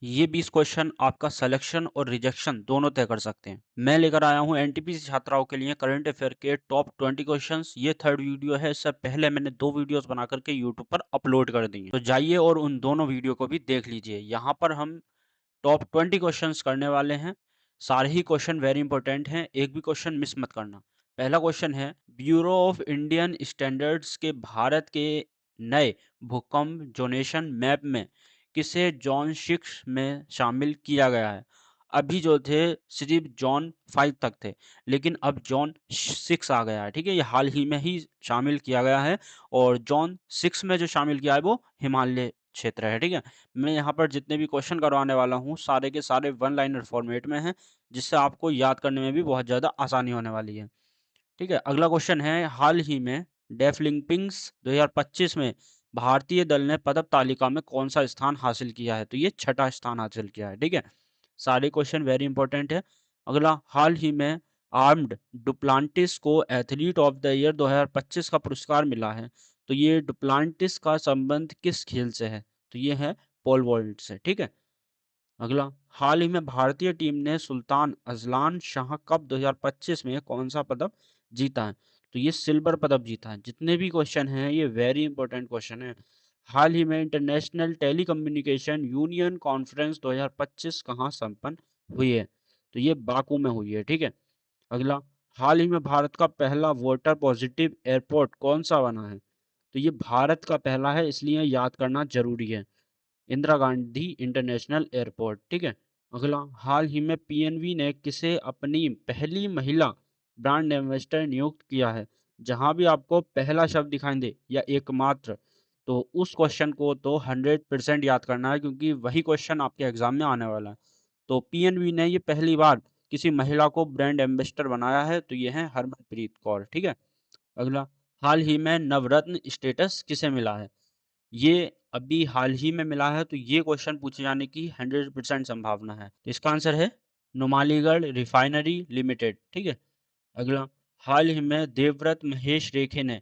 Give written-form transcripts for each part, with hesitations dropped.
ये 20 क्वेश्चन आपका सिलेक्शन और रिजेक्शन दोनों तय कर सकते हैं। मैं लेकर आया हूँ एनटीपीसी छात्राओं के लिए करंट अफेयर के टॉप 20 क्वेश्चंस। ये थर्ड वीडियो है। इससे पहले मैंने 2 वीडियोस बना करके यूट्यूब पर अपलोड कर दी हैं। तो जाइए और उन दोनों वीडियो को भी देख लीजिए। यहाँ पर हम टॉप 20 क्वेश्चंस करने वाले हैं। सारे ही क्वेश्चन वेरी इंपॉर्टेंट हैं। एक भी क्वेश्चन मिस मत करना। पहला क्वेश्चन है, ब्यूरो ऑफ इंडियन स्टैंडर्ड्स के भारत के नए भूकंप जोनेशन मैप में किसे जोन 6 में शामिल किया गया है? अभी जो थे सिर्फ जोन 5 तक थे, लेकिन अब जोन 6 आ गया है। ठीक है, ये हाल ही में ही शामिल किया गया है और जोन 6 में जो शामिल किया है वो हिमालय क्षेत्र है। ठीक है, मैं यहाँ पर जितने भी क्वेश्चन करवाने वाला हूँ सारे के सारे वन लाइनर फॉर्मेट में हैं, जिससे आपको याद करने में भी बहुत ज़्यादा आसानी होने वाली है। ठीक है, अगला क्वेश्चन है, हाल ही में डेफलिंपिंग्स 2025 में भारतीय दल ने पदक तालिका में कौन सा स्थान हासिल किया है? तो ये छठा स्थान हासिल किया है। ठीक है, सारे क्वेश्चन वेरी इंपॉर्टेंट है। अगला, हाल ही में आर्म्ड डुप्लांटिस को एथलीट ऑफ द ईयर 2025 का पुरस्कार मिला है। तो ये डुप्लांटिस का संबंध किस खेल से है? तो ये है पोल वॉल्ट से। ठीक है, अगला, हाल ही में भारतीय टीम ने सुल्तान अजलान शाह कप 2025 में कौन सा पदक जीता है? तो ये सिल्वर पदक जीता है। जितने भी क्वेश्चन हैं ये वेरी इंपॉर्टेंट क्वेश्चन है। हाल ही में इंटरनेशनल टेलीकम्युनिकेशन यूनियन कॉन्फ्रेंस 2025 कहाँ संपन्न हुई है? तो ये बाकू में हुई है। ठीक है, अगला, हाल ही में भारत का पहला वाटर पॉजिटिव एयरपोर्ट कौन सा बना है? तो ये भारत का पहला है, इसलिए याद करना जरूरी है। Indira Gandhi international airport. ठीक है, अगला, हाल ही में पीएनबी ने किसे अपनी पहली महिला ब्रांड एम्बेसडर नियुक्त किया है? जहां भी आपको पहला शब्द दिखाई दे या एकमात्र, तो उस क्वेश्चन को तो 100% याद करना है, क्योंकि वही क्वेश्चन आपके एग्जाम में आने वाला है। तो पीएनबी ने ये पहली बार किसी महिला को ब्रांड एम्बेसडर बनाया है, तो ये है हरमनप्रीत कौर। ठीक है, अगला, हाल ही में नवरत्न स्टेटस किसे मिला है? ये अभी हाल ही में मिला है, तो ये क्वेश्चन पूछे जाने की 100% संभावना है। तो इसका आंसर है नुमालीगढ़ रिफाइनरी लिमिटेड। ठीक है, अगला, हाल ही में देवव्रत महेश रेखे ने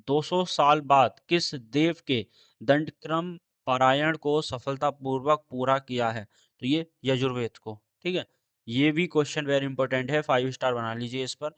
200 साल बाद किस देव के दंडक्रम पारायण को सफलतापूर्वक पूरा किया है? तो ये यजुर्वेद को। ठीक है, ये भी क्वेश्चन वेरी इंपॉर्टेंट है, 5 स्टार बना लीजिए इस पर।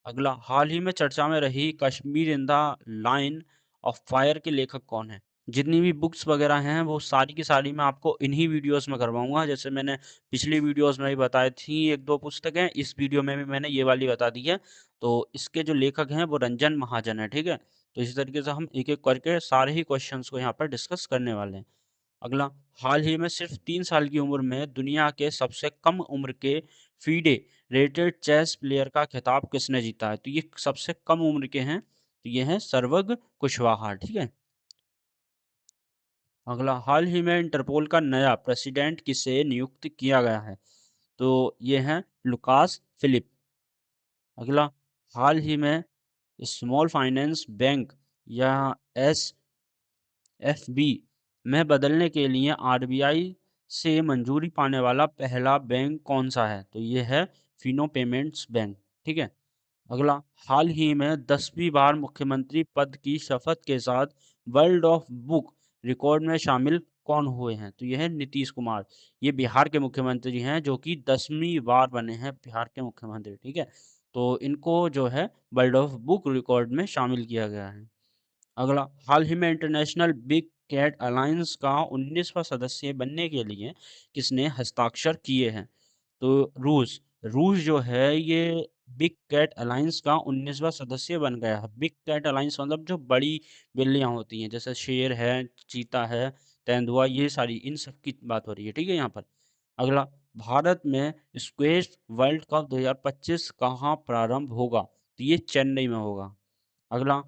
अगला, हाल ही में चर्चा में रही Kashmir in the line of fire के लेखक कौन है? जितनी भी बुक्स वगैरह हैं वो सारी की सारी मैं आपको इन्हीं वीडियोस में करवाऊंगा। जैसे मैंने पिछली वीडियोस में भी बताई थी, एक दो पुस्तकें, इस वीडियो में भी मैंने ये वाली बता दी है। तो इसके जो लेखक हैं वो रंजन महाजन है। ठीक है, तो इसी तरीके से हम एक एक करके सारे ही क्वेश्चंस को यहाँ पर डिस्कस करने वाले हैं। अगला, हाल ही में सिर्फ 3 साल की उम्र में दुनिया के सबसे कम उम्र के फीडे रेटेड चेस प्लेयर का खिताब किसने जीता है? तो ये सबसे कम उम्र के हैं, तो ये हैं सर्वग कुशवाहा। ठीक है, अगला, हाल ही में इंटरपोल का नया प्रेसिडेंट किसे नियुक्त किया गया है? तो ये हैं लुकास फिलिप। अगला, हाल ही में स्मॉल फाइनेंस बैंक या एस एफबी में बदलने के लिए आरबीआई से मंजूरी पाने वाला पहला बैंक कौन सा है? तो ये है फिनो पेमेंट्स बैंक। ठीक है, अगला, हाल ही में 10वीं बार मुख्यमंत्री पद की शपथ के साथ वर्ल्ड ऑफ बुक रिकॉर्ड में शामिल कौन हुए हैं? तो यह है नीतीश कुमार। ये बिहार के मुख्यमंत्री हैं जो कि 10वीं बार बने हैं बिहार के मुख्यमंत्री। ठीक है, तो इनको जो है वर्ल्ड ऑफ बुक रिकॉर्ड में शामिल किया गया है। अगला, हाल ही में इंटरनेशनल बिग कैट अलायंस का 19वां सदस्य बनने के लिए किसने हस्ताक्षर किए हैं? तो रूस। रूस जो है ये बिग कैट अलायंस का 19वां सदस्य बन गया है। बिग कैट अलायंस मतलब जो बड़ी बिल्लियां होती हैं, जैसे शेर है, चीता है, तेंदुआ, ये सारी इन सब की बात हो रही है। ठीक है, यहाँ पर अगला, भारत में स्क्वैश वर्ल्ड कप 2025 कहाँ प्रारंभ होगा? तो ये चेन्नई में होगा। अगला,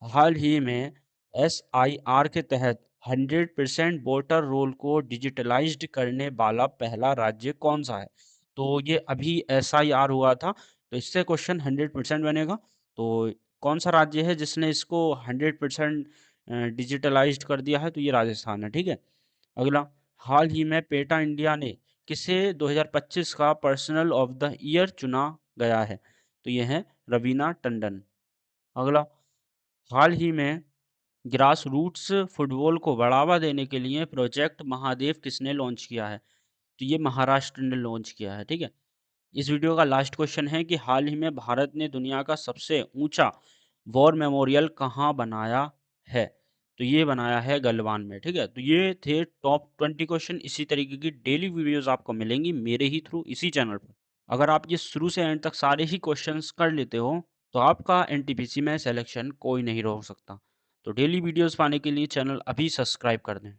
हाल ही में एसआईआर के तहत 100% वोटर रोल को डिजिटलाइज्ड करने वाला पहला राज्य कौन सा है? तो ये अभी एसआईआर हुआ था, तो इससे क्वेश्चन 100% बनेगा। तो कौन सा राज्य है जिसने इसको 100% डिजिटलाइज्ड कर दिया है? तो ये राजस्थान है। ठीक है, अगला, हाल ही में पेटा इंडिया ने किसे 2025 का पर्सनल ऑफ द ईयर चुना गया है? तो ये है रवीना टंडन। अगला, हाल ही में ग्रास रूट्स फुटबॉल को बढ़ावा देने के लिए प्रोजेक्ट महादेव किसने लॉन्च किया है? तो ये महाराष्ट्र ने लॉन्च किया है, ठीक है? इस वीडियो का लास्ट क्वेश्चन है कि हाल ही में भारत ने दुनिया का सबसे ऊंचा वॉर मेमोरियल कहाँ बनाया है? तो ये बनाया है गलवान में, ठीक है? तो ये थे टॉप 20 क्वेश्चन। इसी तरीके की डेली वीडियोस आपको मिलेंगी मेरे ही थ्रू इसी चैनल पर। अगर आप ये शुरू से एंड तक सारे ही क्वेश्चंस कर लेते हो तो आपका एनटीपीसी में सिलेक्शन कोई नहीं रोक सकता। तो डेली वीडियोस पाने के लिए चैनल अभी सब्सक्राइब कर दें।